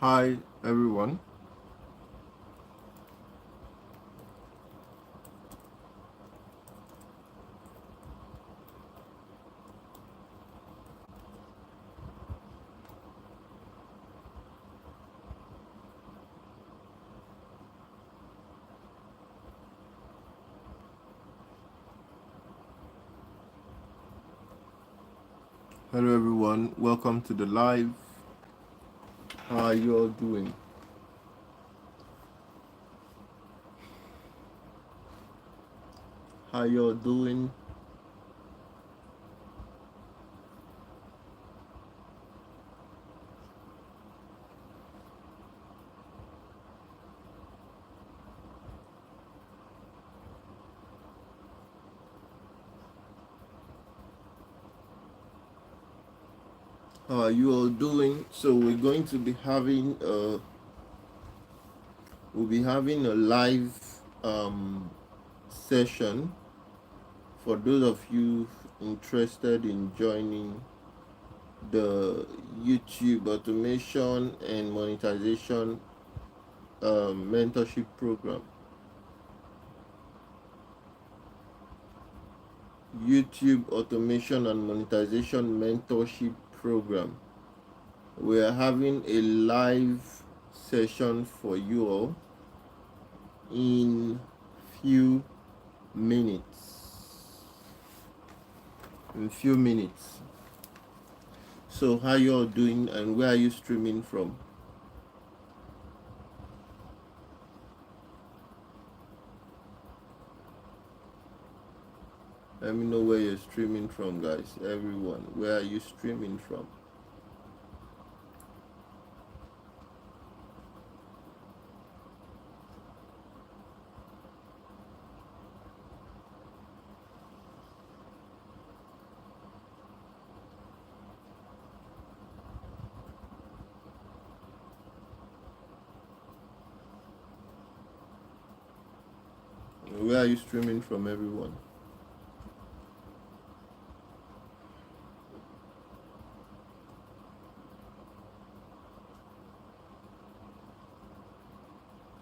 Hi everyone. Hello everyone. Welcome to the live. How are you all doing? How you all doing? How are you all doing? So we'll be having a live session for those of you interested in joining the YouTube automation and monetization mentorship program. YouTube automation and monetization mentorship program. We are having a live session for you all in few minutes. So how you all doing and where are you streaming from? Let me know where you're streaming from, guys. Everyone, where are you streaming from? Where are you streaming from, everyone?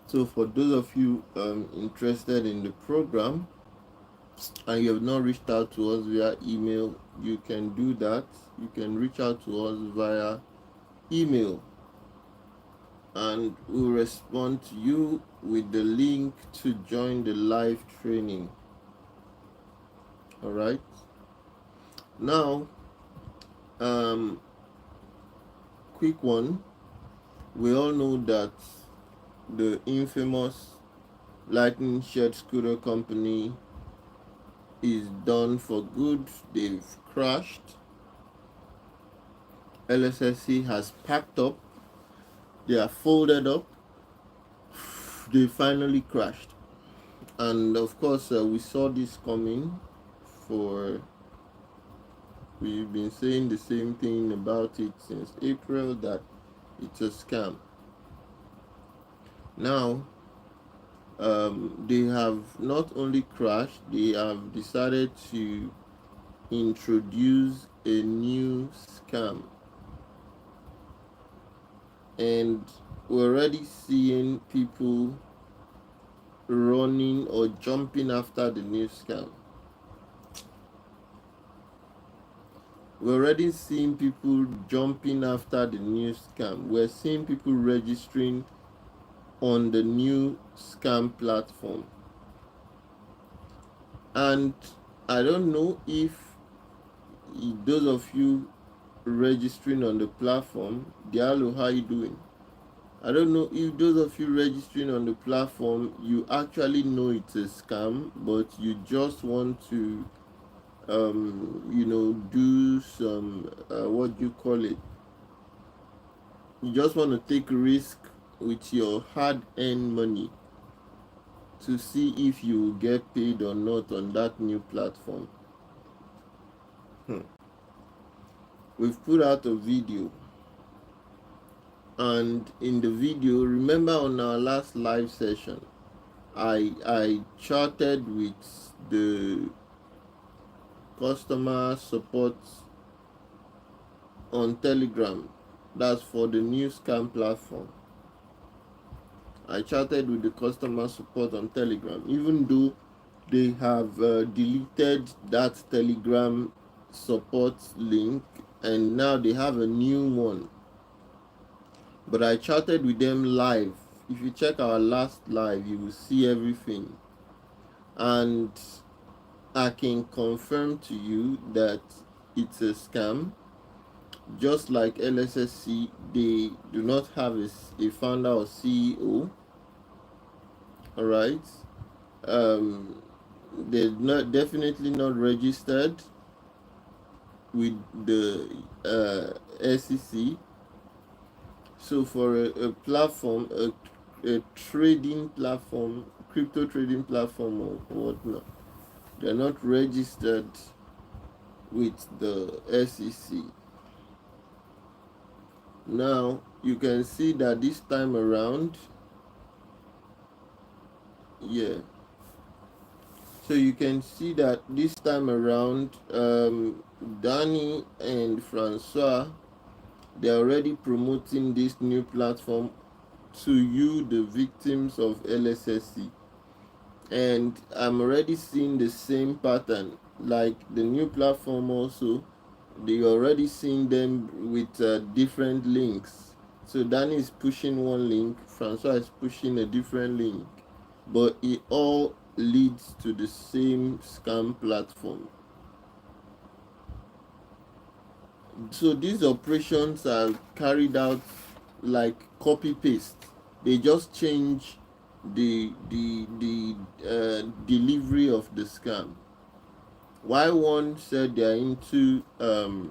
So for those of you interested in the program and you have not reached out to us via email, you can do that. You can reach out to us via email and we'll respond to you with the link to join the live training. All right. Now, quick one. We all know that the infamous Lightning Shared Scooter Company is done for good. They've crashed. LSSC has packed up. They are folded up. They finally crashed. And of course, we saw this coming. We've been saying the same thing about it since April, that it's a scam. Now, they have not only crashed, they have decided to introduce a new scam. And we're already seeing people running or jumping after the new scam. We're already seeing people jumping after the new scam. We're seeing people registering on the new scam platform. And I don't know if those of you registering on the platform, Diallo, how you doing? I don't know if those of you registering on the platform, you actually know it's a scam, but you just want to do some what do you call it, you just want to take risk with your hard-earned money to see if you will get paid or not on that new platform. We've put out a video, and in the video, remember on our last live session, I chatted with the customer support on Telegram That's for the new scam platform. I chatted with the customer support on Telegram, even though they have deleted that Telegram support link and now they have a new one. But I chatted with them live. If you check our last live, you will see everything. And I can confirm to you that it's a scam. Just like LSSC, they do not have a founder or CEO. All right. Um, they're not definitely not registered with the SEC. So for a platform, a trading platform, crypto trading platform or whatnot, they're not registered with the SEC. Now you can see that this time around, yeah. So you can see that this time around, Danny and Francois, they're already promoting this new platform to you, the victims of LSSC. And I'm already seeing the same pattern. Like the new platform also, they already seeing them with different links. So Danny is pushing one link, Francois is pushing a different link, but it all leads to the same scam platform. So these operations are carried out like copy paste. They just change the delivery of the scam. While one said they are into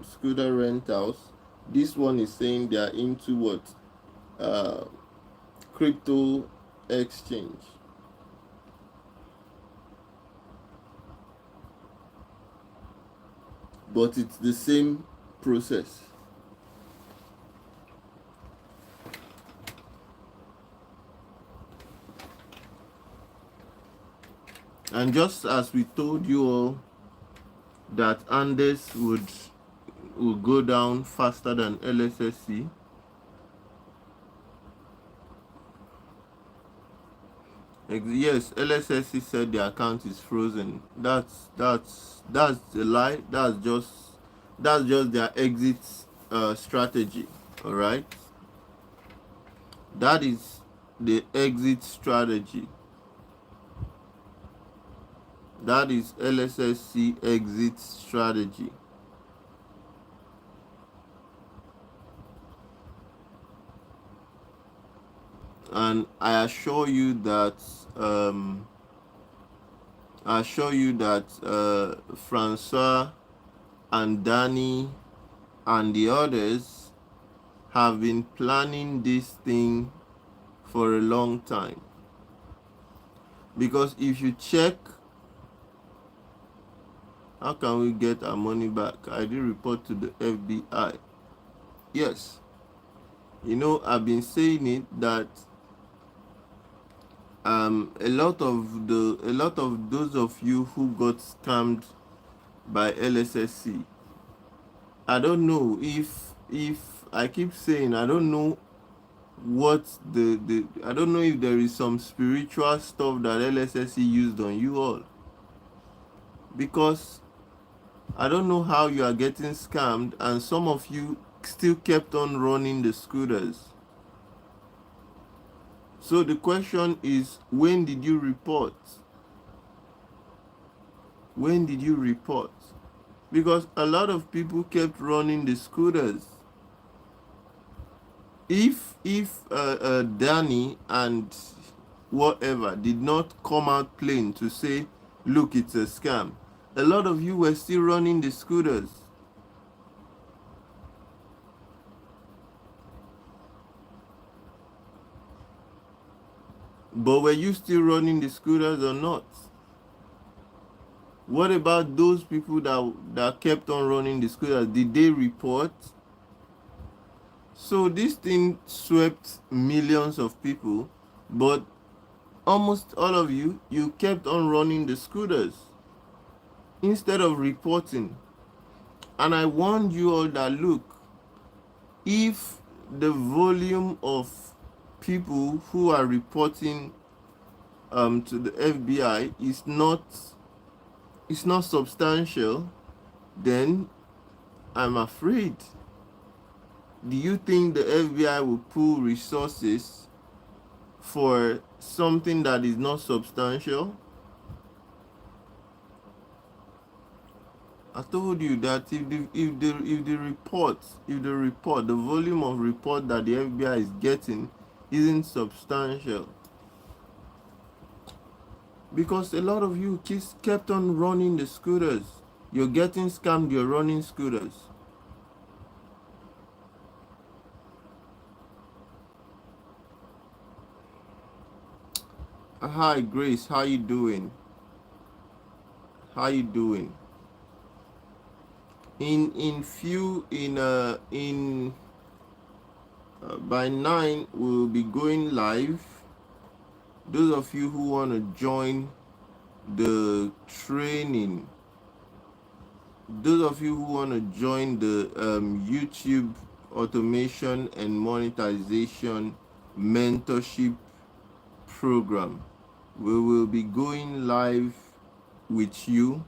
scooter rentals, this one is saying they are into what? Uh, Crypto exchange. But it's the same process. And just as we told you all that Andes would go down faster than LSSC, yes, LSSC said the account is frozen. That's a lie. That's just their exit strategy. All right, that is the exit strategy. That is LSSC exit strategy. And I assure you that Francois and Danny and the others have been planning this thing for a long time. Because if you check, how can we get our money back? I did report to the FBI. Yes, I've been saying it that a lot of those of you who got scammed by LSSC, I don't know if I keep saying I don't know what the I don't know if there is some spiritual stuff that LSSC used on you all, because I don't know how you are getting scammed and some of you still kept on running the scooters. So the question is, when did you report? When did you report? Because a lot of people kept running the scooters. If Danny and whatever did not come out plain to say, look, it's a scam, a lot of you were still running the scooters. But were you still running the scooters or not? What about those people that kept on running the scooters? Did they report? So this thing swept millions of people, but almost all of you kept on running the scooters instead of reporting. And I warned you all that, look, if the volume of people who are reporting to the FBI is not substantial, then I'm afraid. Do you think the FBI will pool resources for something that is not substantial? I told you that if the volume of report that the FBI is getting isn't substantial, because a lot of you kids kept on running the scooters. You're getting scammed, you're running scooters. Hi Grace, how you doing? How you doing? By 9 we'll be going live. Those of you who want to join the training, those of you who want to join the YouTube automation and monetization mentorship program, we will be going live with you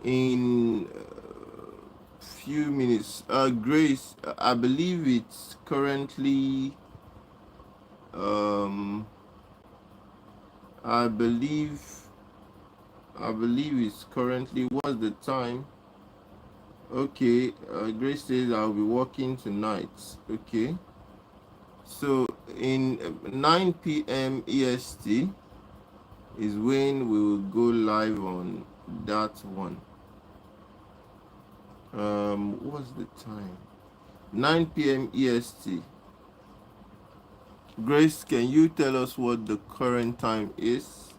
in few minutes. Grace, I believe it's currently I believe it's currently, what's the time? Okay, Grace says I'll be working tonight. Okay, so in 9 p.m. EST is when we will go live on that one. What's the time? 9 p.m. EST. Grace, can you tell us what the current time is?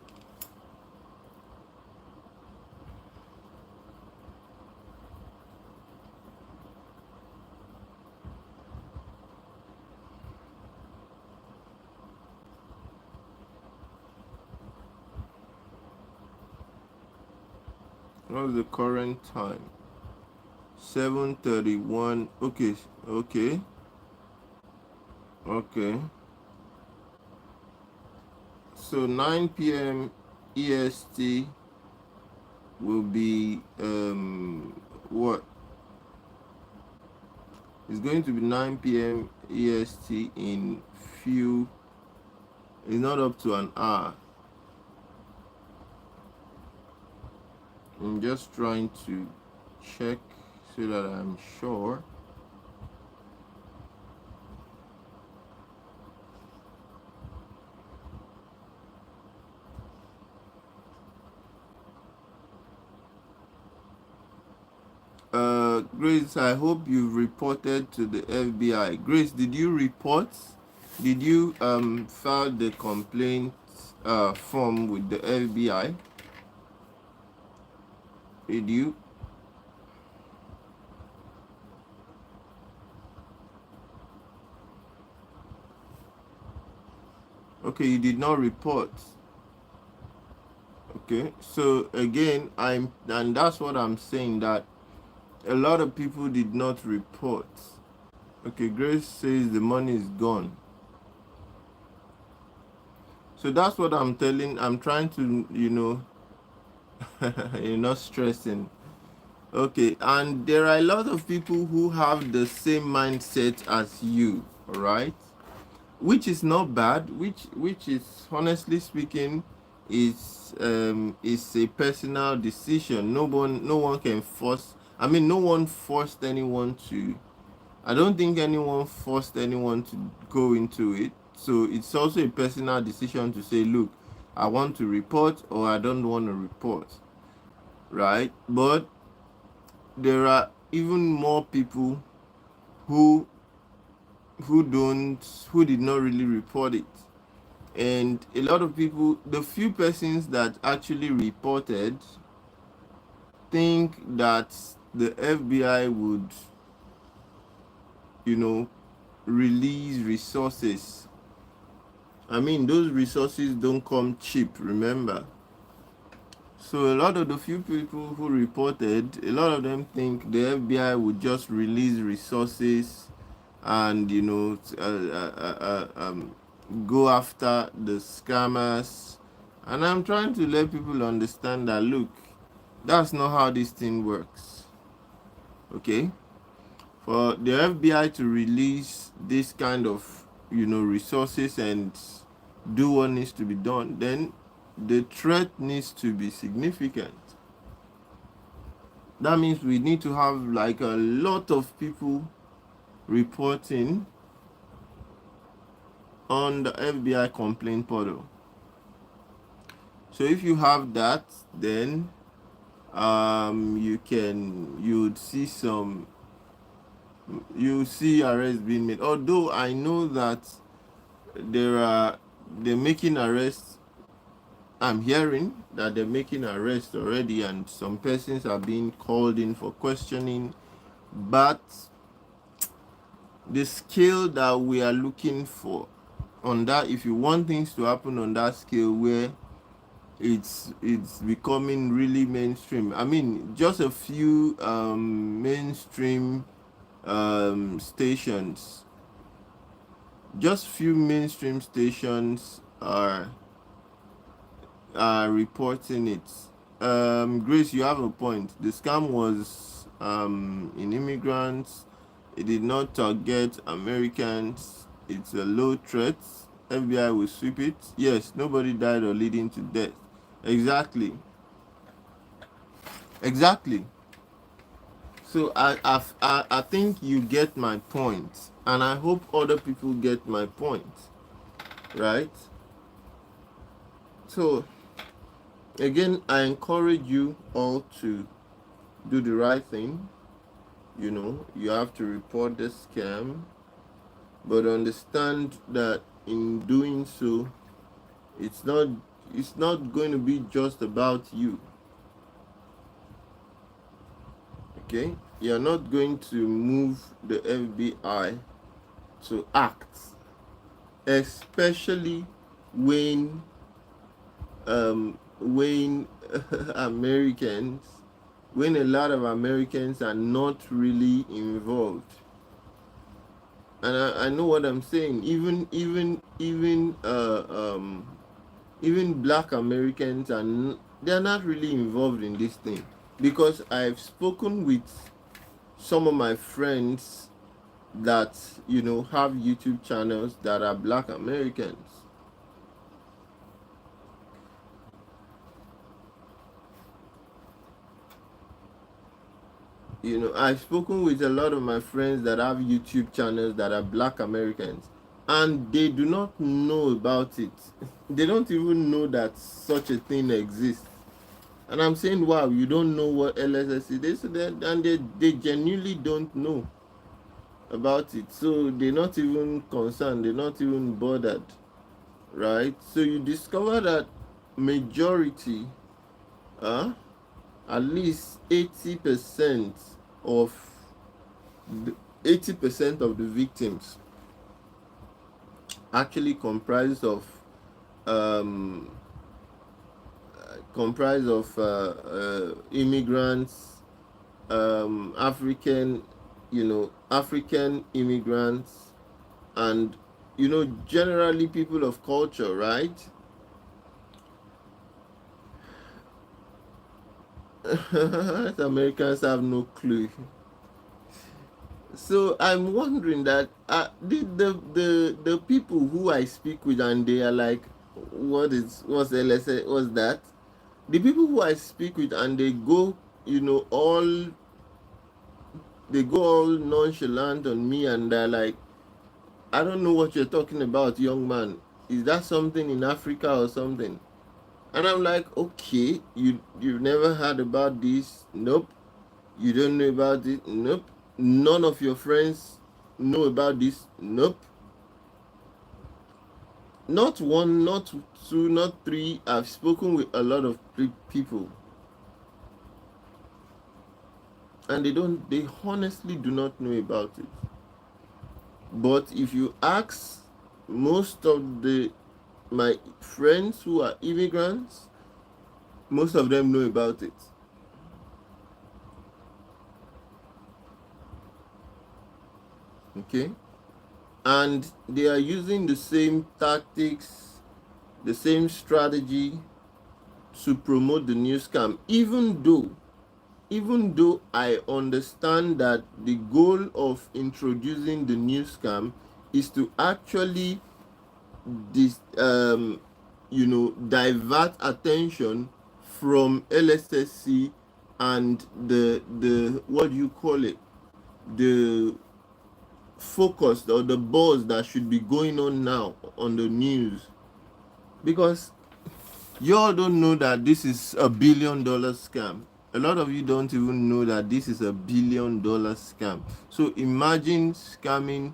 What's the current time? 7:31. Okay. So 9 p.m. EST will be what? It's going to be 9 p.m. EST in few. It's not up to an hour. I'm just trying to check so that I'm sure. Grace, I hope you've reported to the FBI. Grace, did you report? Did you file the complaint form with the FBI? Did you? Okay, you did not report. Okay, so again, and that's what I'm saying, that a lot of people did not report. Okay, Grace says the money is gone. So that's what I'm trying to, you're not stressing. Okay, and there are a lot of people who have the same mindset as you, all right? Which is not bad, which is, honestly speaking, is a personal decision. No one can force. I mean, no one forced anyone to. I don't think anyone forced anyone to go into it. So it's also a personal decision to say, look, I want to report or I don't want to report, right? But there are even more people who did not really report it. And a lot of people, the few persons that actually reported, think that the FBI would, release resources. I mean, those resources don't come cheap, remember. So a lot of the few people who reported, a lot of them think the FBI would just release resources and go after the scammers. And I'm trying to let people understand that, look, that's not how this thing works. Okay? For the FBI to release this kind of resources and do what needs to be done, then the threat needs to be significant. That means we need to have like a lot of people reporting on the FBI complaint portal. So if you have that, then you'd see arrests being made. Although I know that they're making arrests. I'm hearing that they're making arrests already, and some persons are being called in for questioning. But the scale that we are looking for on that, if you want things to happen on that scale where it's becoming really mainstream, I mean, just a few mainstream stations, are reporting it. Grace, you have a point. The scam was in immigrants. It did not target Americans. It's a low threat. FBI will sweep it. Yes, nobody died or leading to death. Exactly. So I think you get my point, and I hope other people get my point, right? So again, I encourage you all to do the right thing. You have to report the scam, but understand that in doing so, it's not going to be just about you. Okay? You're not going to move the FBI to act, especially when Americans, when a lot of Americans are not really involved. And I know what I'm saying. Even Black Americans they're not really involved in this thing, because I've spoken with some of my friends that have YouTube channels that are Black Americans. I've spoken with a lot of my friends that have YouTube channels that are Black Americans, and they do not know about it. They don't even know that such a thing exists. And I'm saying, wow, you don't know what LSSC is? And they genuinely don't know about it. So they're not even concerned, they're not even bothered, right? So you discover that majority, at least 80% of the 80% of the victims actually comprise of immigrants, African immigrants, and generally people of culture, right? Americans have no clue. So I'm wondering that the people who I speak with, and they are like, what's LSA, what's that? The people who I speak with, and they go all nonchalant on me, and they're like, I don't know what you're talking about, young man. Is that something in Africa or something? And I'm like, okay, you've never heard about this? Nope. You don't know about it? Nope. None of your friends know about this? Nope. Not one, not two, not three. I've spoken with a lot of people, and they honestly do not know about it. But if you ask most of my friends who are immigrants, most of them know about it. Okay? and they are using the same tactics, the same strategy to promote the new scam, even though I understand that the goal of introducing the new scam is to actually dis divert attention from LSSC and the what do you call it, the focus or the buzz that should be going on now on the news, because you all don't know that this is $1 billion scam. A lot of you don't even know that this is $1 billion scam. So imagine scamming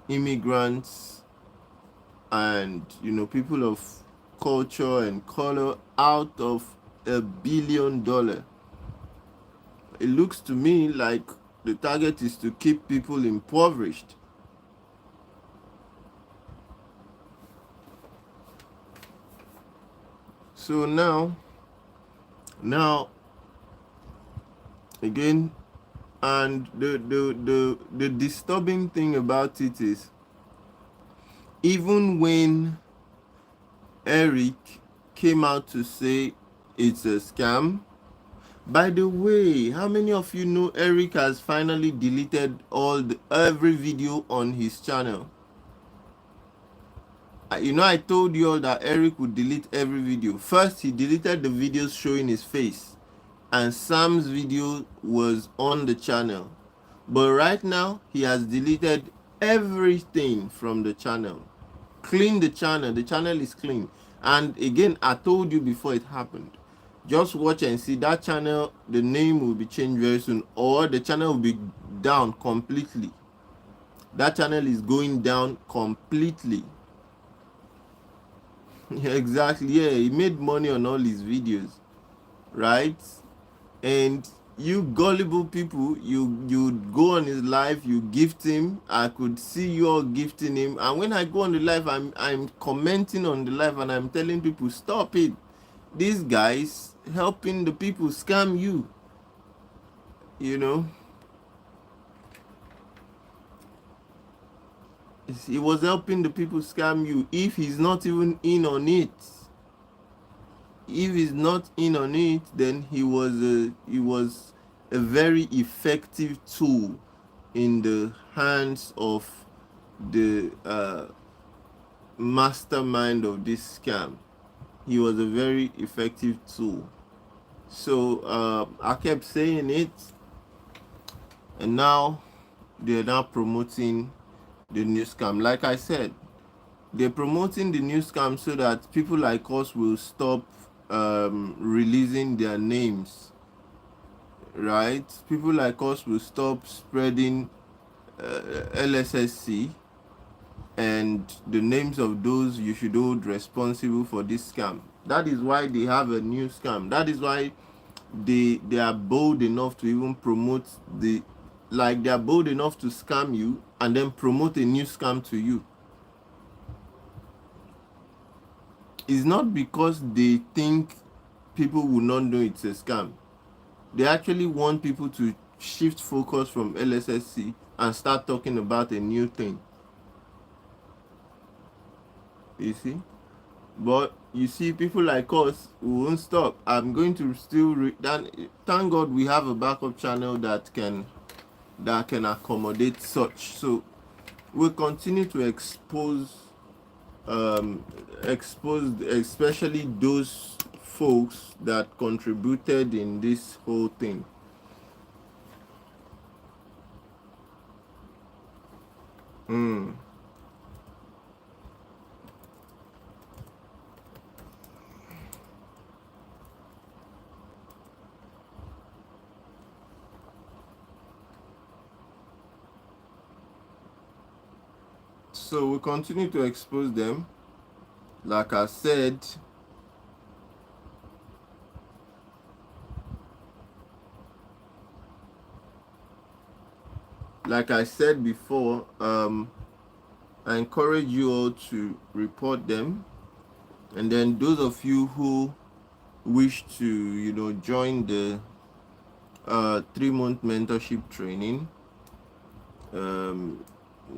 immigrants and people of culture and color out of $1 billion. It looks to me like the target is to keep people impoverished. So now again, and the disturbing thing about it is, even when Eric came out to say it's a scam. By the way, how many of you know Eric has finally deleted every video on his channel? I told you all that Eric would delete every video. First, he deleted the videos showing his face, and Sam's video was on the channel. But right now, he has deleted everything from the channel. Clean the channel. The channel is clean. And again, I told you before it happened. Just watch and see that channel. The name will be changed very soon, or the channel will be down completely. That channel is going down completely. Exactly. Yeah, he made money on all his videos, right? And you gullible people, you go on his live, you gift him. I could see you all gifting him, and when I go on the live, I'm commenting on the live, and I'm telling people, stop it. These guys helping the people scam you. He was helping the people scam you. If he's not even in on it, then he was a very effective tool in the hands of the mastermind of this scam. He was a very effective tool. So I kept saying it, and now they're now promoting the new scam. Like I said, they're promoting the new scam so that people like us will stop releasing their names, right? People like us will stop spreading LSSC and the names of those you should hold responsible for this scam. That is why they have a new scam. That is why they are bold enough to even promote they are bold enough to scam you and then promote a new scam to you. It's not because they think people will not know it's a scam. They actually want people to shift focus from LSSC and start talking about a new thing. You see? But you see, people like us, we won't stop. I'm going to still thank God we have a backup channel that can accommodate such. So we'll continue to expose especially those folks that contributed in this whole thing. So we continue to expose them. Like I said, before, I encourage you all to report them, and then those of you who wish to join the 3-month mentorship training,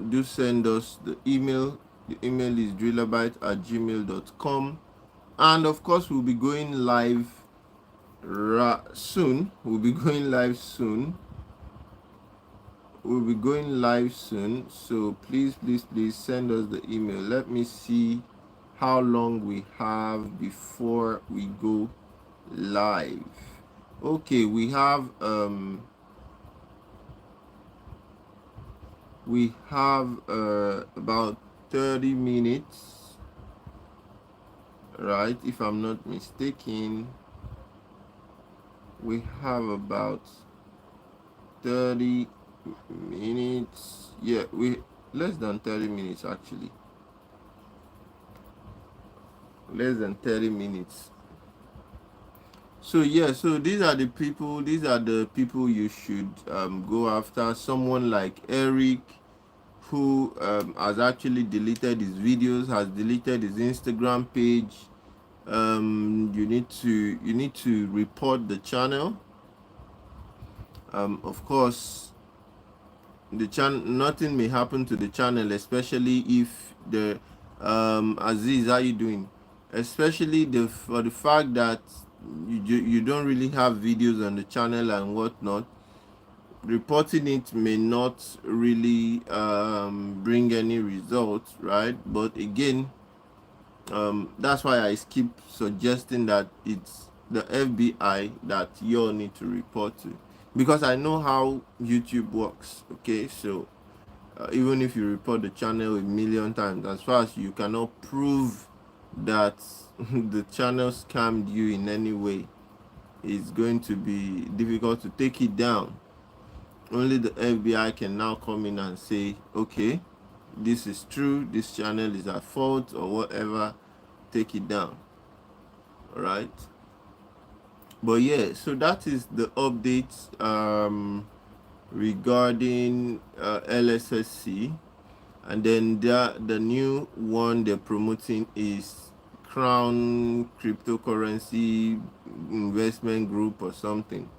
do send us the email. The email is drillerbyte@gmail.com. And of course, we'll be going live soon. We'll be going live soon. We'll be going live soon. So please, please, please send us the email. Let me see how long we have before we go live. Okay, we have about 30 minutes, right? If I'm not mistaken, we have about 30 minutes. Yeah, we less than 30 minutes actually. Less than 30 minutes. So yeah, so these are the people you should go after. Someone like Eric, who has actually deleted his videos, has deleted his Instagram page. You need to report the channel. Of course, the channel, nothing may happen to the channel, especially if the Aziz, how you doing? Especially for the fact that you don't really have videos on the channel and whatnot. Reporting it may not really bring any results, right? But again, that's why I keep suggesting that it's the FBI that you all need to report to, because I know how YouTube works. Okay, so even if you report the channel a million times, as far as you cannot prove that the channel scammed you in any way, it's going to be difficult to take it down. Only the FBI can now come in and say, okay, this is true, this channel is at fault or whatever, take it down. All right. But yeah, so that is the update regarding LSSC. And then the new one they're promoting is Crown Cryptocurrency Investment Group or something.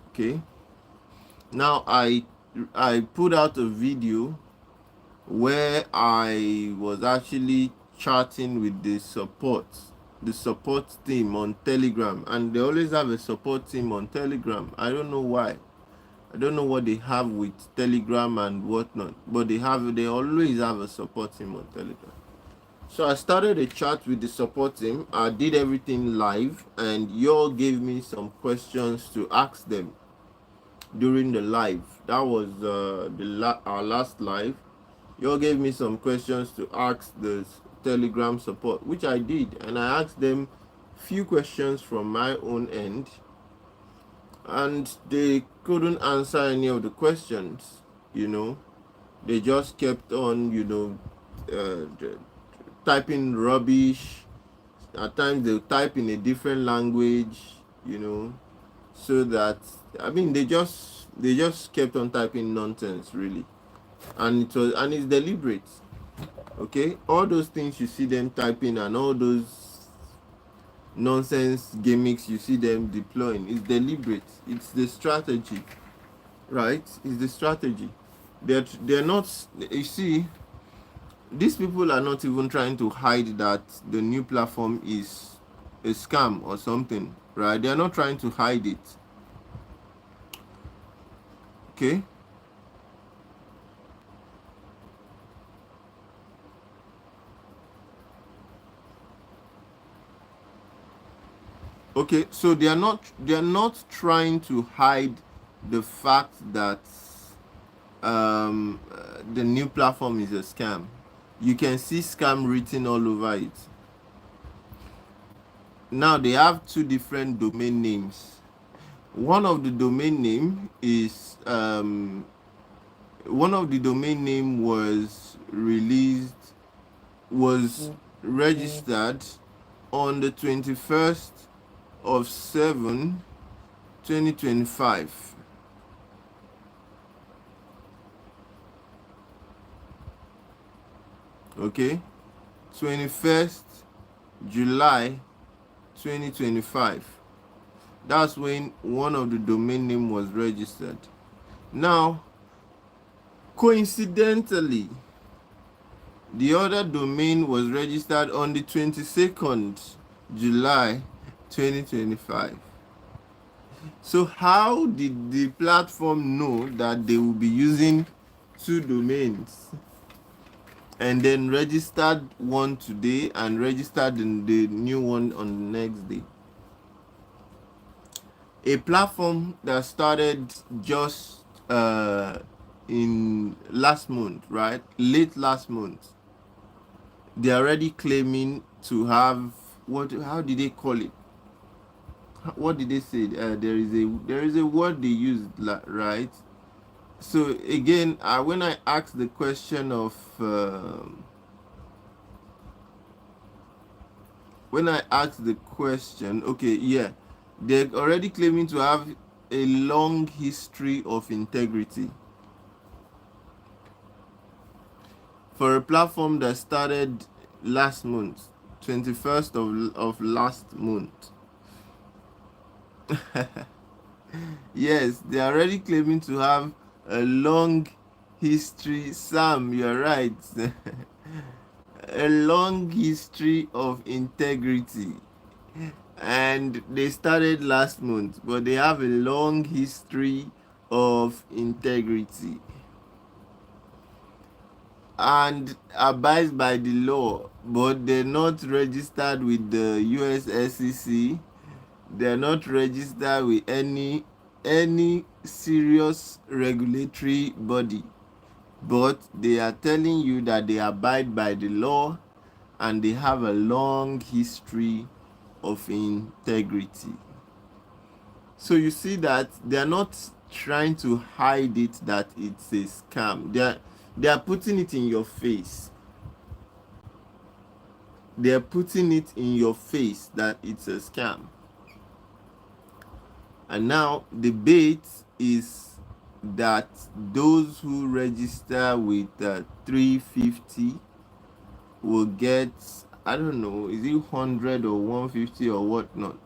Okay. Now I put out a video where I was actually chatting with the support team on Telegram, and they always have a support team on Telegram. I don't know why. I don't know what they have with Telegram and whatnot, but they always have a support team on Telegram. So I started a chat with the support team. I did everything live, and y'all gave me some questions to ask them during the live. That was our last live. Y'all gave me some questions to ask the Telegram support, which I did, and I asked them few questions from my own end, and they couldn't answer any of the questions. They just kept on typing rubbish. At times they'll type in a different language, so that, I mean, they just kept on typing nonsense, really. And it's deliberate. Okay, all those things you see them typing and all those nonsense gimmicks you see them deploying, is deliberate. It's the strategy, right? It's the strategy. They're not, you see, these people are not even trying to hide that the new platform is a scam or something, right? They're not trying to hide it. Okay. Okay, so they're not trying to hide the fact that the new platform is a scam. You can see scam written all over it. Now they have two different domain names. One of the domain name is was registered on the 21st of 7, 2025. Okay, 21st July 2025. That's when one of the domain name was registered. Now, Coincidentally, the other domain was registered on the 22nd July 2025. So how did the platform know that they will be using two domains and then registered one today and registered the new one on the next day? A platform that started just in last month, right? Late last month. They're already claiming to have what? How did they call it? What did they say? There is a word they used, right? So again, when I asked the question of okay, yeah, they're already claiming to have a long history of integrity for a platform that started last month, 21st of last month. Yes, they are already claiming to have a long history. Sam, you're right. A long history of integrity. And they started last month, but they have a long history of integrity and abides by the law, but they're not registered with the USSC. They're not registered with any serious regulatory body, but they are telling you that they abide by the law and they have a long history of integrity. So you see that they are not trying to hide it that it's a scam. They are putting it in your face. They are putting it in your face that it's a scam. And now the bait is that those who register with 350 will get, I don't know, is it 100 or 150 or whatnot.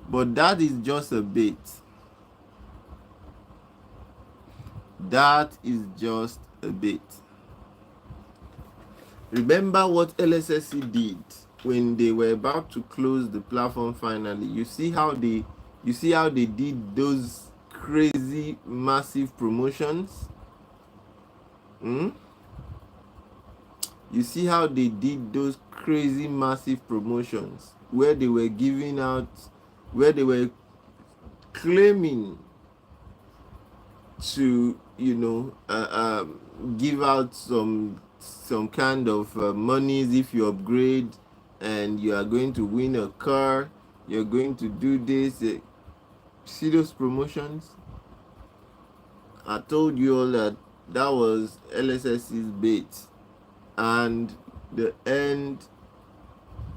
But that is just a bait. That is just a bait. Remember what LSSC did when they were about to close the platform finally. You see how they did those crazy massive promotions? You see how they did those crazy massive promotions where they were giving out, where they were claiming to give out some kind of monies if you upgrade, and you are going to win a car, you're going to do this. See those promotions? I told you all that was LSSC's bait, and the end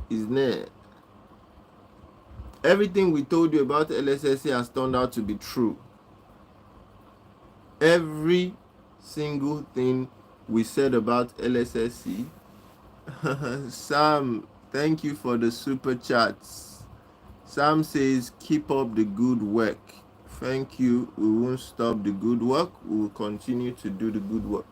is near. Everything we told you about LSSC has turned out to be true. Every single thing we said about LSSC. Sam, thank you for the super chats. Sam says, keep up the good work. Thank you. We won't stop the good work. We will continue to do the good work.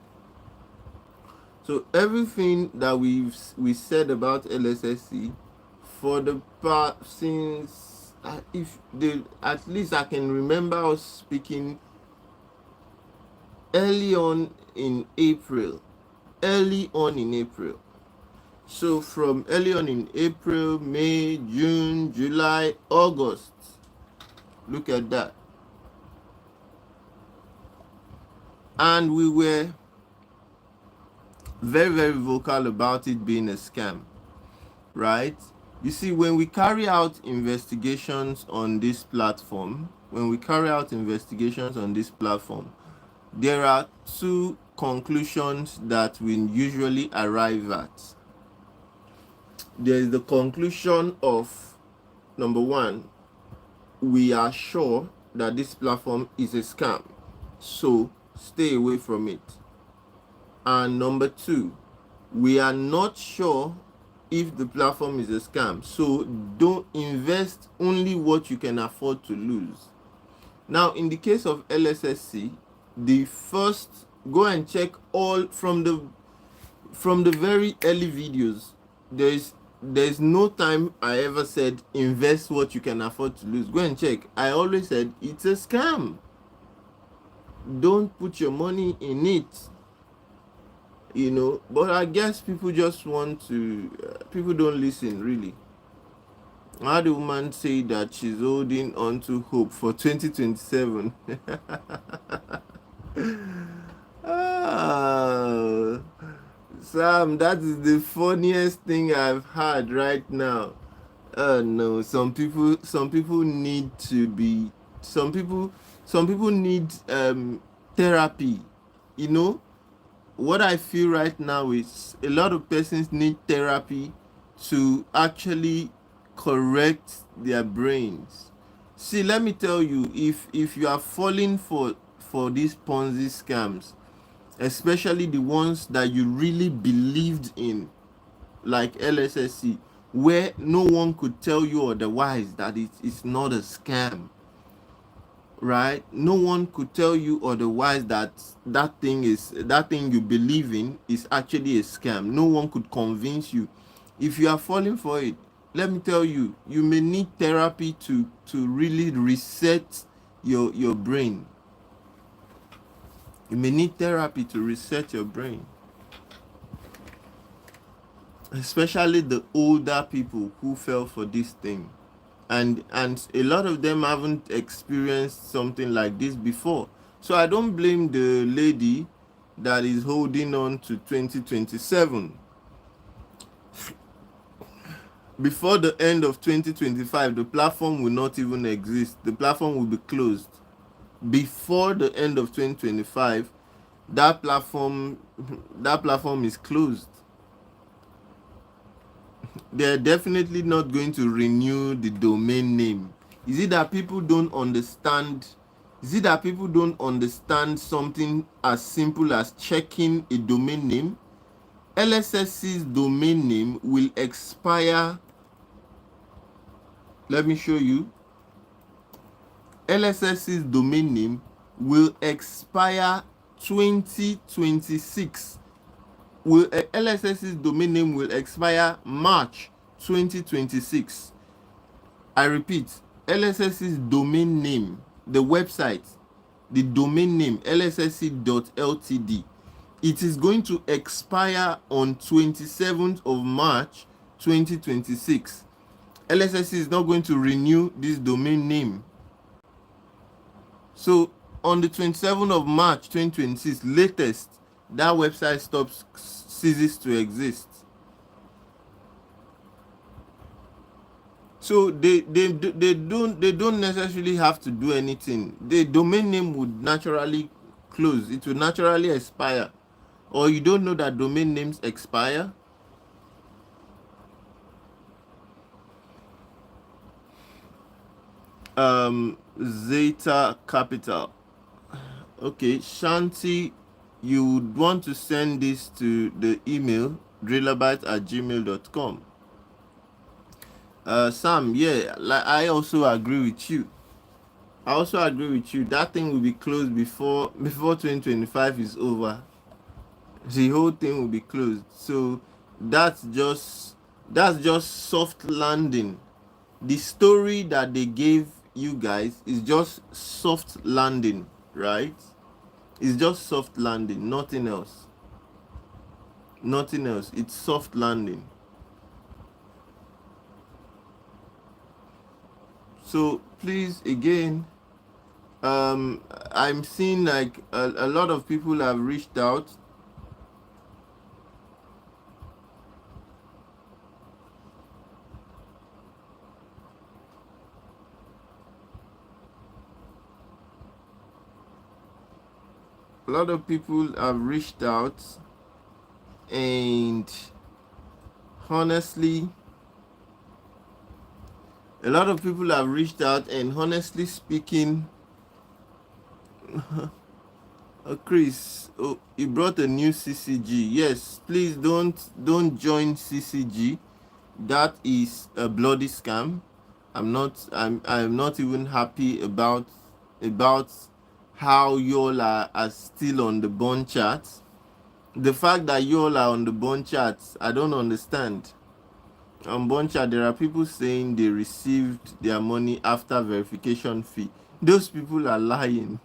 So everything that we said about LSSC for the past, since at least I can remember us speaking early on in April. So from early on in April, May, June, July, August. Look at that. And we were very, very vocal about it being a scam, right? You see, when we carry out investigations on this platform, there are two conclusions that we usually arrive at. There is the conclusion of, number one, we are sure that this platform is a scam, so stay away from it. And number two, we are not sure if the platform is a scam, so don't invest only what you can afford to lose. Now, in the case of LSSC, the first Go and check all from the very early videos. There's no time I ever said invest what you can afford to lose. Go and check. I always said it's a scam. Don't put your money in it. But I guess people just want to. People don't listen really. How the woman say that she's holding on to hope for 2027. Ah, Sam, that is the funniest thing I've had right now. No, some people need to be some people need therapy. You know what I feel right now is a lot of persons need therapy to actually correct their brains. See, let me tell you, if you are falling for these Ponzi scams, especially the ones that you really believed in, like LSSC, where no one could tell you otherwise that it's not a scam, right? No one could tell you otherwise that that thing you believe in is actually a scam. No one could convince you. If you are falling for it, let me tell you, you may need therapy to really reset your brain. You may need therapy to reset your brain, especially the older people who fell for this thing. And a lot of them haven't experienced something like this before. So I don't blame the lady that is holding on to 2027. Before the end of 2025, the platform will not even exist. The platform will be closed. Before the end of 2025, that platform is closed. They're definitely not going to renew the domain name. Is it that people don't understand? Is it that people don't understand something as simple as checking a domain name? LSSC's domain name will expire. Let me show you. LSSC's domain name will expire 2026. LSSC's domain name will expire March 2026. I repeat, LSSC's domain name, the website, the domain name lssc.ltd, it is going to expire on 27th of March 2026. LSSC is not going to renew this domain name. So on the 27th of March 2026 latest, that website ceases to exist. So they don't necessarily have to do anything. The domain name would naturally close. It will naturally expire. Or you don't know that domain names expire? Zeta Capital. Okay, Shanti, you would want to send this to the email drillabyte@gmail.com. Sam, yeah, like I also agree with you. That thing will be closed before 2025 is over. The whole thing will be closed. So that's just soft landing. The story that they gave you guys is just soft landing, right? It's just soft landing, nothing else. It's soft landing. So please, again, I'm seeing like a lot of people have reached out. A lot of people have reached out, and honestly, honestly speaking, Chris, he brought a new CCG. Yes, please don't join CCG. That is a bloody scam. I'm not even happy about how you all are still on the bond charts. The fact that you all are on the bond charts, I don't understand. On bond chart, there are people saying they received their money after verification fee. Those people are lying.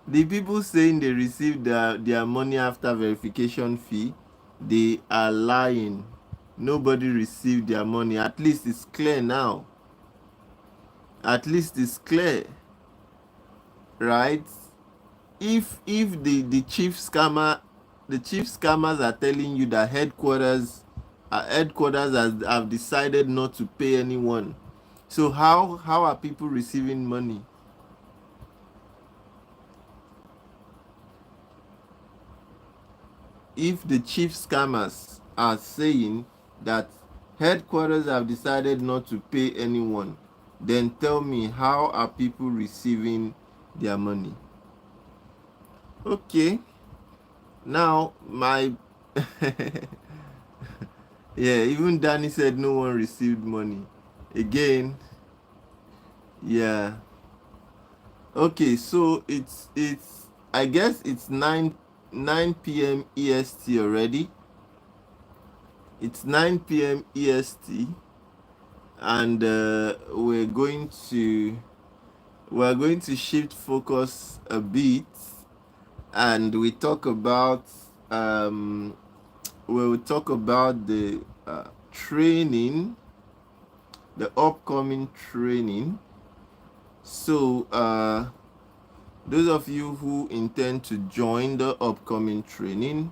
The people saying they received their money after verification fee, they are lying. Nobody received their money. At least it's clear now. At least it's clear, right? If the chief scammers are telling you that headquarters have decided not to pay anyone, so how are people receiving money? If the chief scammers are saying that headquarters have decided not to pay anyone, then tell me, how are people receiving their money? Okay, now my yeah, even Danny said no one received money again. Yeah, okay, so it's I guess it's 9 p.m. EST already. It's 9 p.m. EST, and we're going to shift focus a bit, and we'll talk about the training, the upcoming training. So those of you who intend to join the upcoming training,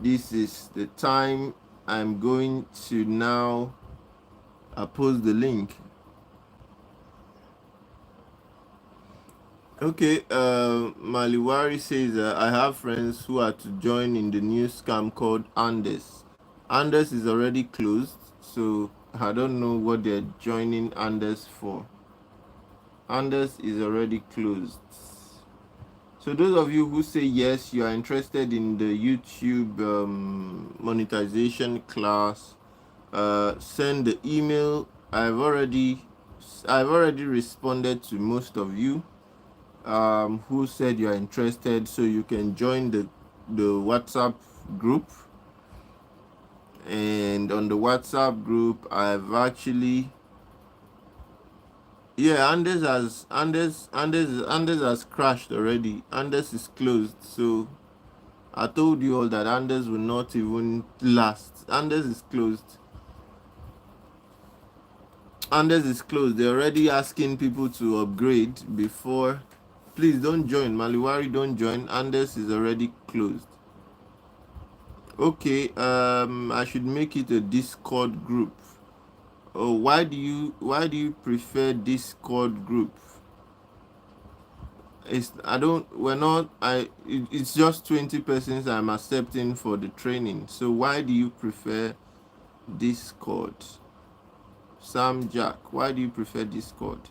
this is the time. I'm going to now post the link. Okay, Maliwari says, I have friends who are to join in the new scam called Andes. Andes is already closed, so I don't know what they're joining Andes for. Andes is already closed. So those of you who say yes, you are interested in the YouTube monetization class, send the email. I've already responded to most of you who said you are interested, so you can join the WhatsApp group. And on the WhatsApp group, I've actually Andes has crashed already. Andes is closed, so I told you all that Andes will not even last. Andes is closed. Andes is closed. They're already asking people to upgrade before. Please don't join. Maliwari, don't join. Andes is already closed. Okay, I should make it a Discord group. Oh, why do you prefer Discord group? It's just 20 persons I'm accepting for the training. So why do you prefer Discord? Sam Jack, why do you prefer Discord?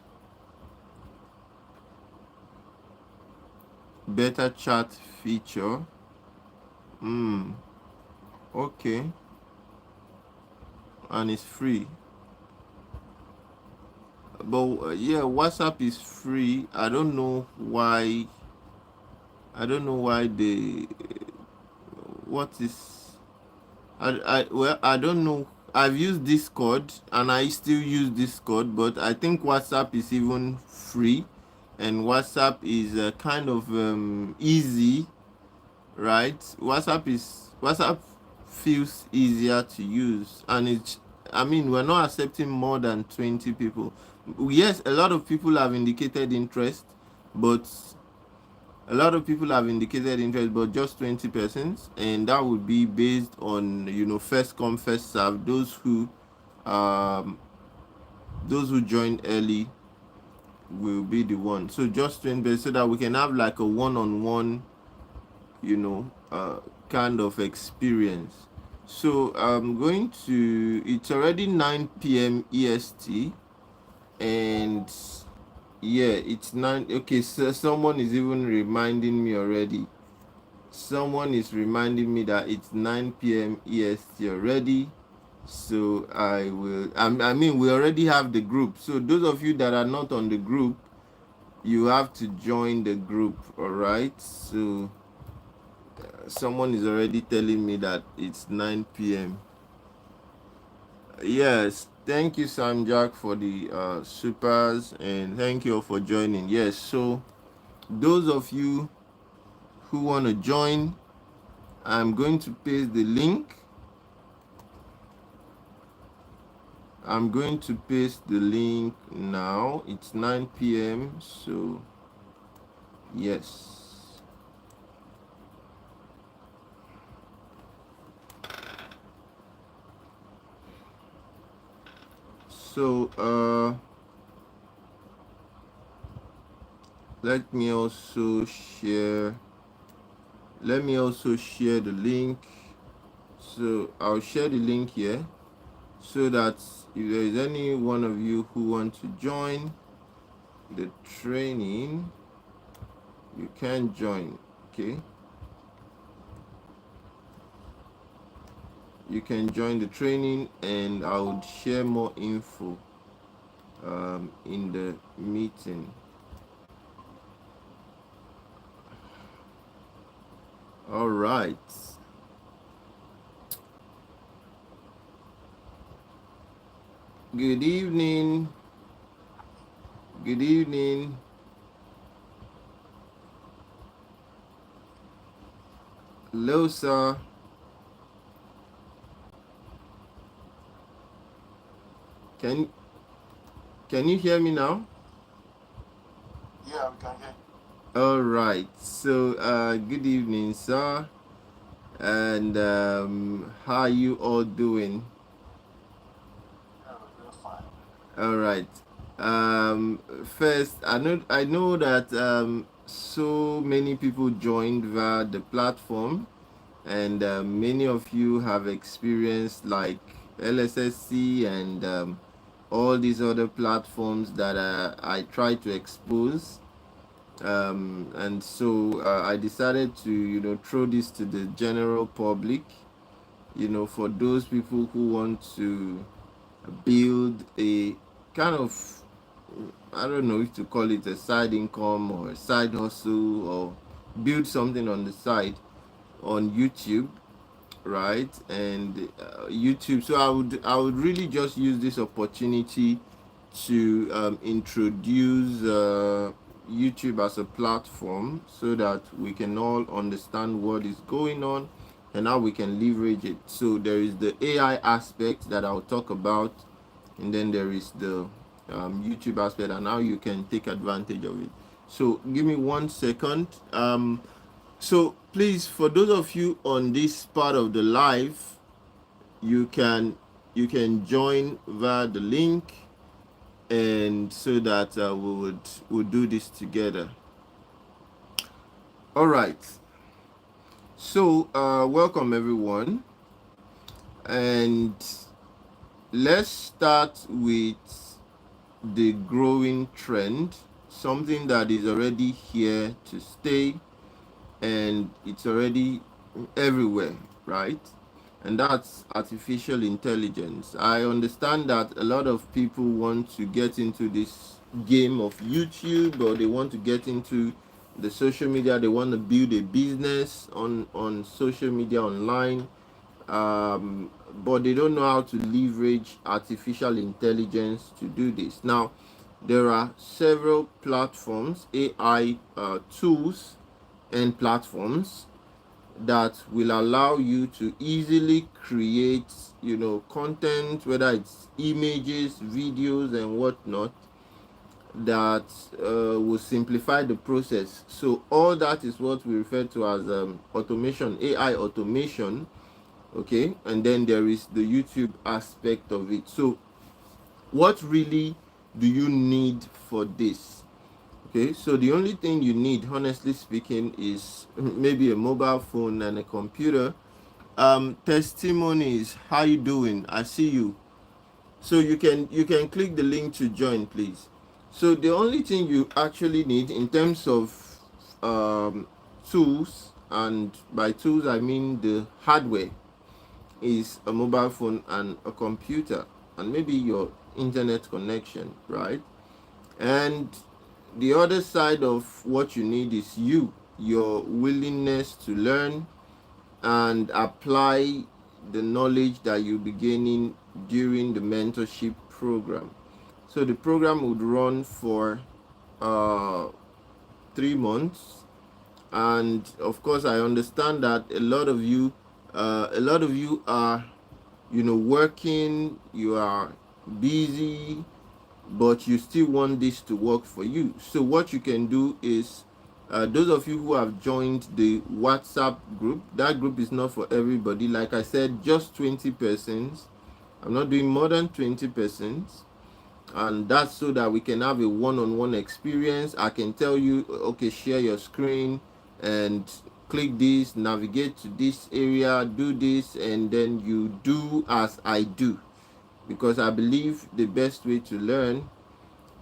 Better chat feature. Okay. And it's free. But WhatsApp is free. I don't know why they what is I don't know. I've used Discord and I still use Discord, but I think WhatsApp is even free, and WhatsApp is kind of easy, right? WhatsApp feels easier to use, and we're not accepting more than 20 people. Yes, a lot of people have indicated interest, but just 20 persons, and that would be based on first come first serve. Those who join early will be the one. So just 20, so that we can have like a one-on-one kind of experience. So it's already 9 p.m. EST, and it's 9. Okay, so someone is even reminding me already. Someone is reminding me that it's 9 p.m. EST already. So we already have the group. So those of you that are not on the group, you have to join the group. All right, so someone is already telling me that it's 9 p.m. Yes, thank you, Sam Jack, for the supers, and thank you all for joining. Yes, so those of you who want to join, I'm going to paste the link. I'm going to paste the link now. It's 9 p.m. So, yes. So, let me also share. Let me also share the link. So, I'll share the link here so that if there is any one of you who want to join the training, you can join. Okay, you can join the training, and I would share more info in the meeting. All right. Good evening. Good evening. Hello, sir. Can can you hear me now? Yeah, we can hear. All right. So, good evening, sir. And how are you all doing? Yeah, we're doing fine. All right. First, I know that so many people joined via the platform, and many of you have experienced like LSSC and all these other platforms that I try to expose. And so I decided to throw this to the general public. For those people who want to build a kind of, I don't know if to call it a side income or a side hustle, or build something on the side on YouTube, right? And YouTube. So I would really just use this opportunity to introduce YouTube as a platform so that we can all understand what is going on and how we can leverage it. So there is the AI aspect that I'll talk about, and then there is the YouTube aspect and how you can take advantage of it. So give me 1 second. So please, for those of you on this part of the live, you can join via the link, and so that we'll do this together. All right. So welcome everyone, and let's start with the growing trend, something that is already here to stay, and it's already everywhere, right? And that's artificial intelligence. I understand that a lot of people want to get into this game of YouTube, or they want to get into the social media. They want to build a business on social media, online, but they don't know how to leverage artificial intelligence to do this. Now, there are several platforms, AI tools and platforms that will allow you to easily create, content, whether it's images, videos, and whatnot, that will simplify the process. So all that is what we refer to as automation, AI automation. Okay, and then there is the YouTube aspect of it. So what really do you need for this? Okay, so the only thing you need, honestly speaking, is maybe a mobile phone and a computer. Testimonies, how you doing? I see you. So you can click the link to join, please. So the only thing you actually need in terms of tools, and by tools I mean the hardware, is a mobile phone and a computer, and maybe your internet connection, right? And the other side of what you need is your willingness to learn and apply the knowledge that you'll be gaining during the mentorship program. So the program would run for uh, 3 months, and of course, I understand that a lot of you are, working, you are busy, but you still want this to work for you. So what you can do is, those of you who have joined the WhatsApp group, that group is not for everybody. Like I said, just 20 persons. I'm not doing more than 20 persons, and that's so that we can have a one-on-one experience. I can tell you, okay, share your screen and click this, navigate to this area, do this, and then you do as I do, because I believe the best way to learn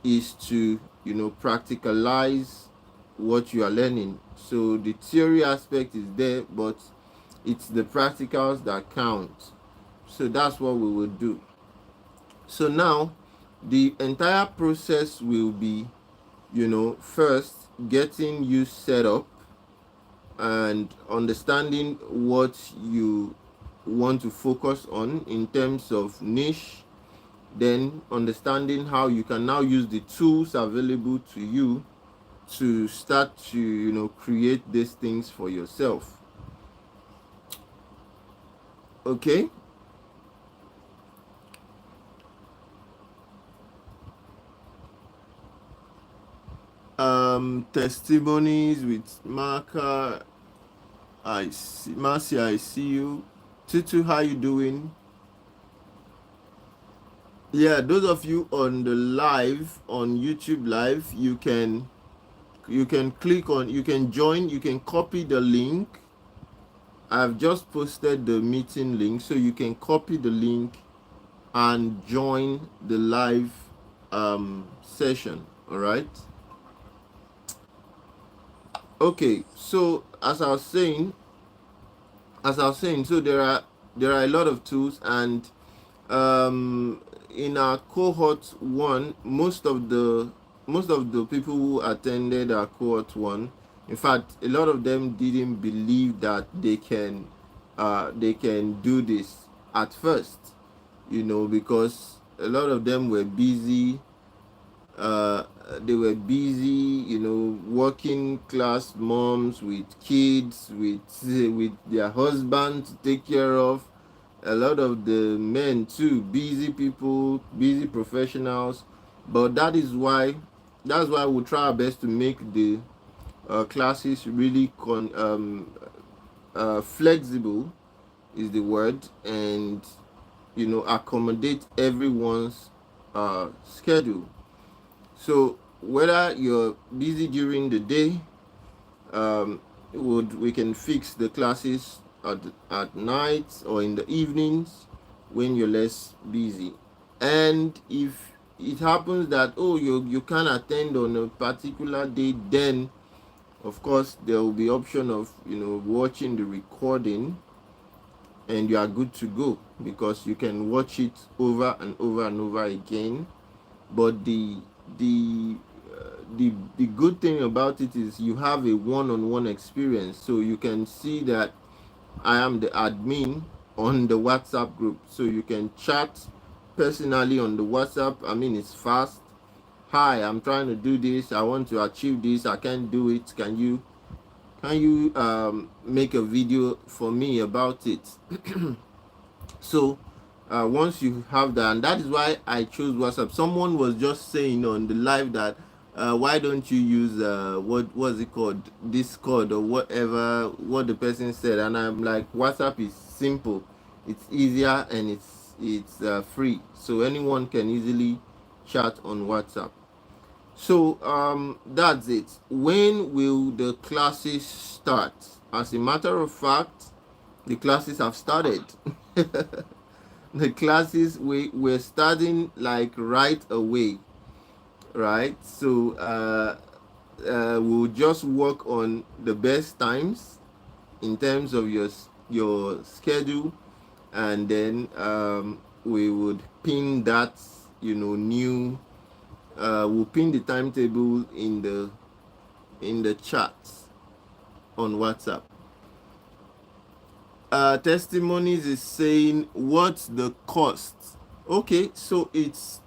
is to practicalize what you are learning. So the theory aspect is there, but it's the practicals that count. So that's what we will do. So now the entire process will be, first getting you set up and understanding what you want to focus on in terms of niche, then understanding how you can now use the tools available to you to start to create these things for yourself. Okay. Testimonies with Marka. I see Marcia, I see you. Tutu, how you doing? Yeah, those of you on the live on YouTube live, you can click on, you can join, you can copy the link. I've just posted the meeting link, so you can copy the link and join the live session. All right. Okay. So as I was saying, so there are a lot of tools, and in our cohort one, most of the people who attended our cohort one, in fact, a lot of them didn't believe that they can do this at first, because a lot of them were busy. They were busy, working class moms with kids, with their husband to take care of. A lot of the men too, busy people, busy professionals. But that's why we try our best to make the classes really flexible is the word, and accommodate everyone's schedule. So whether you're busy during the day, we can fix the classes at night or in the evenings when you're less busy. And if it happens that you can't attend on a particular day, then of course there will be option of watching the recording, and you are good to go, because you can watch it over and over and over again. But the the good thing about it is you have a one-on-one experience, so you can see that I am the admin on the WhatsApp group, so you can chat personally on the WhatsApp. I mean, it's fast. Hi, I'm trying to do this, I want to achieve this, I can't do it, can you make a video for me about it? So once you have that, and that is why I chose WhatsApp. Someone was just saying on the live that why don't you use what was it called, Discord or whatever, what the person said, and I'm like, WhatsApp is simple, it's easier, and it's free, so anyone can easily chat on WhatsApp. So that's it. When will the classes start? As a matter of fact, the classes have started. The classes we're starting like right away, right? So we'll just work on the best times in terms of your schedule, and then we would pin that new We'll pin the timetable in the chat on WhatsApp. Testimonies is saying what's the cost. Okay, so it's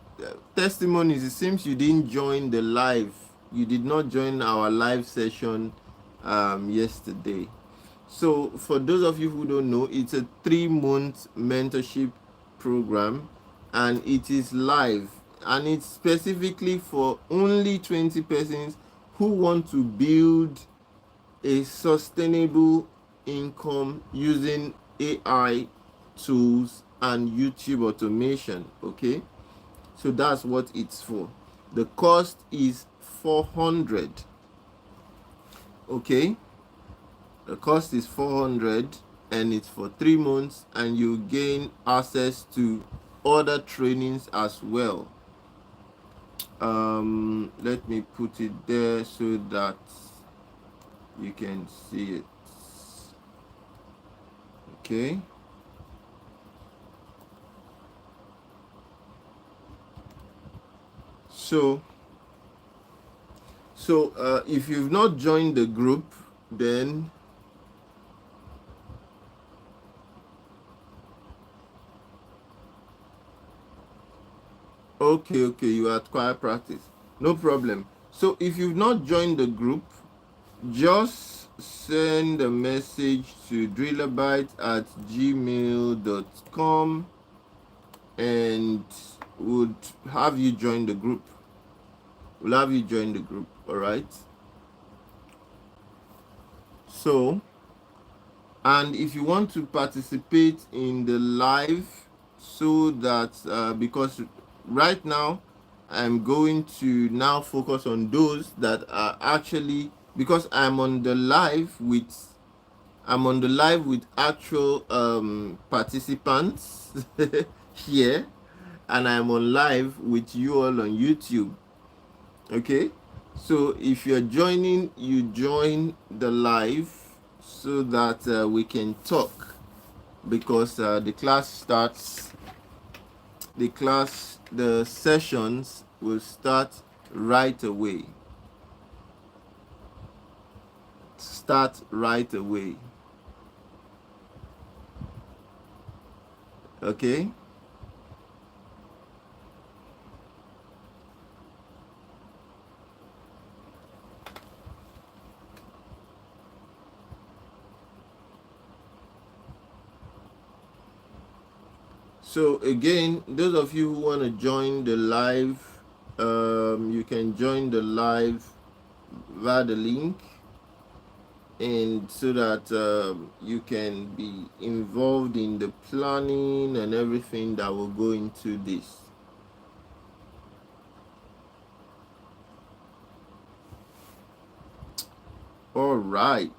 testimonies. It seems you didn't join the live. You did not join our live session yesterday. So for those of you who don't know, it's a 3-month mentorship program, and it is live, and it's specifically for only 20 persons who want to build a sustainable income using AI tools and YouTube automation. Okay, so that's what it's for. The cost is 400. Okay, the cost is 400, and it's for 3 months, and you gain access to other trainings as well. Let me put it there so that you can see it. Okay, so if you've not joined the group, then okay, you are at choir practice, no problem. So if you've not joined the group, just send a message to drillerbyte@gmail.com, and would have you join the group. We'll have you join the group. All right. So, and if you want to participate in the live, so that because right now I'm going to now focus on those that are actually, because I'm on the live with actual participants here, and I'm on live with you all on YouTube. Okay, so if you're joining, you join the live so that we can talk, because the sessions will start right away. Okay, so again, those of you who want to join the live, you can join the live via the link, and so that you can be involved in the planning and everything that will go into this. All right.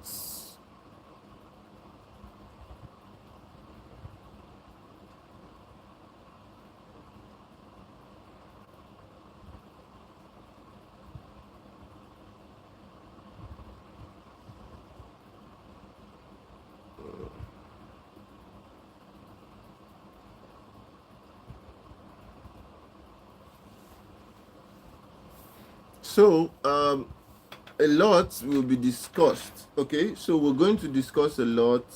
So a lot will be discussed. Okay, so we're going to discuss a lot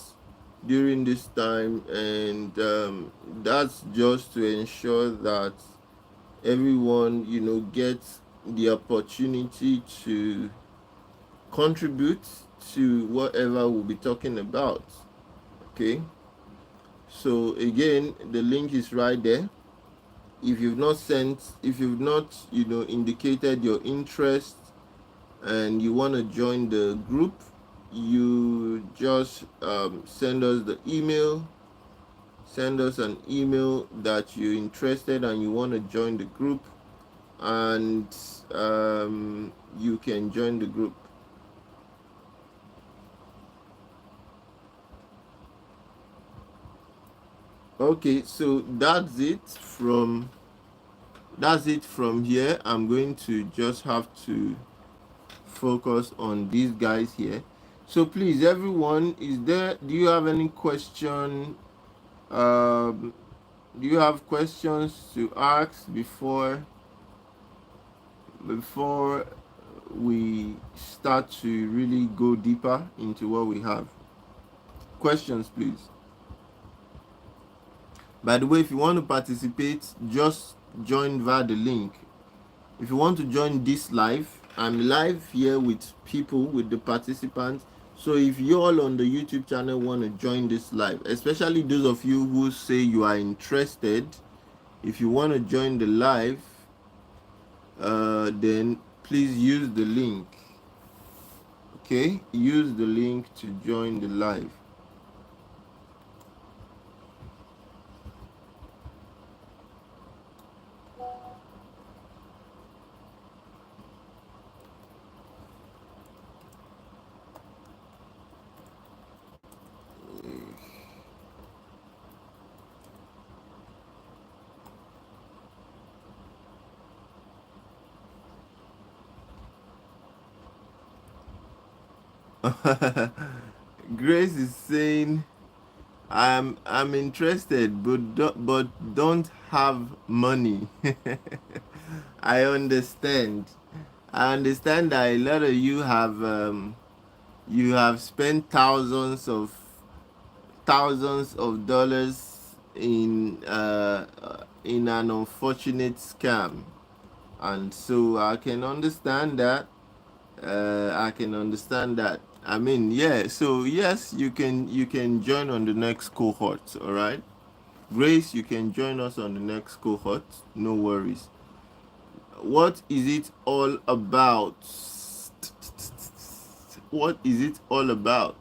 during this time, and that's just to ensure that everyone, gets the opportunity to contribute to whatever we'll be talking about. Okay, so again, the link is right there. If you've not indicated your interest and you want to join the group, you just send us an email that you're interested and you want to join the group, and you can join the group. Okay, so that's it from here. I'm going to just have to focus on these guys here. So please, everyone, do you have any question? Do you have questions to ask before before we start to really go deeper into what we have. Questions, please. By the way, if you want to participate, just join via the link. If you want to join this live, I'm live here with people, with the participants. So if you all on the YouTube channel want to join this live, especially those of you who say you are interested, if you want to join the live, then please use the link. Okay, use the link to join the live. Grace is saying, I'm interested, but don't have money. I understand. I understand that a lot of you have spent thousands of dollars in an unfortunate scam, and so I can understand that. I can understand that. I mean, yeah. So yes, you can join on the next cohort. All right, Grace, you can join us on the next cohort. No worries. What is it all about? What is it all about?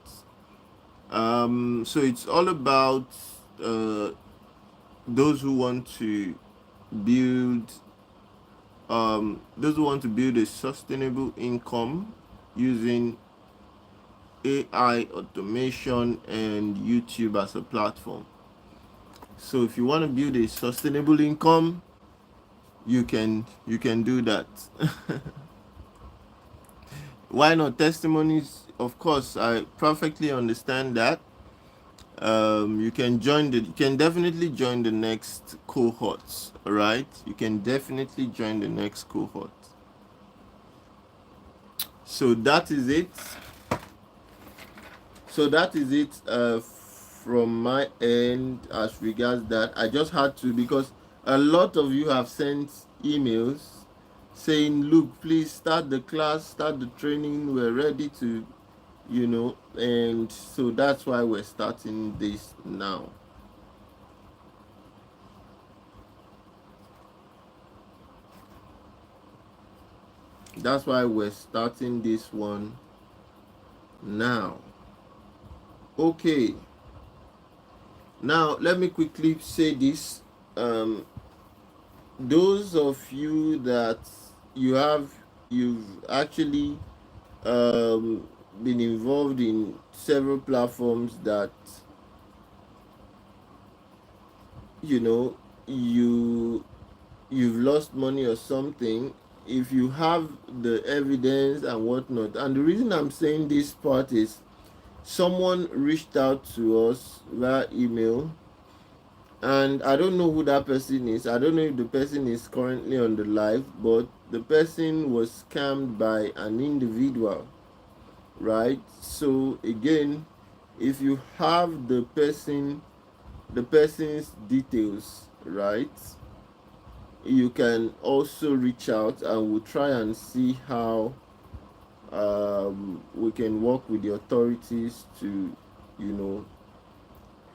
So it's all about uh, those who want to build those who want to build a sustainable income using AI automation and YouTube as a platform. So if you want to build a sustainable income, you can do that. Why not testimonies? Of course, I perfectly understand that. You can definitely join the next cohorts. All right, you can definitely join the next cohort. So that is it. From my end as regards that. I just had to, because a lot of you have sent emails saying, look, please start the class, start the training, we're ready to, and so that's why we're starting this now. That's why we're starting this one now. Okay. Now, let me quickly say this. Those of you that you've actually been involved in several platforms that you've lost money or something. If you have the evidence and whatnot, and the reason I'm saying this part is someone reached out to us via email, and I don't know who that person is. I don't know if the person is currently on the live, but the person was scammed by an individual, right? So again, if you have the person's details, right, you can also reach out and we'll try and see how we can work with the authorities to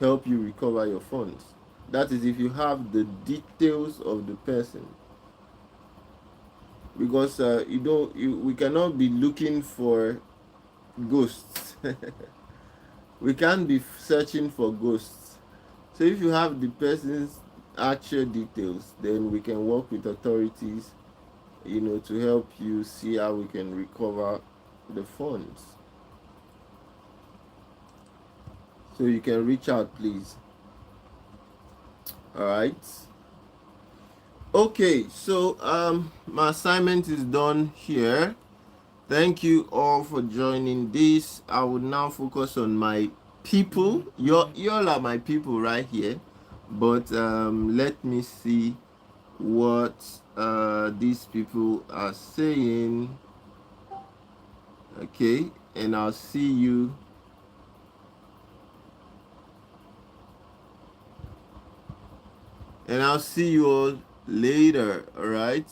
help you recover your funds. That is if you have the details of the person, because we cannot be looking for ghosts. We can't be searching for ghosts. So if you have the person's actual details, then we can work with authorities, to help you see how we can recover the funds. So you can reach out, please. All right. Okay, so my assignment is done here. Thank you all for joining this. I will now focus on my people. You all are my people right here. But let me see what these people are saying. Okay, and I'll see you all later. All right.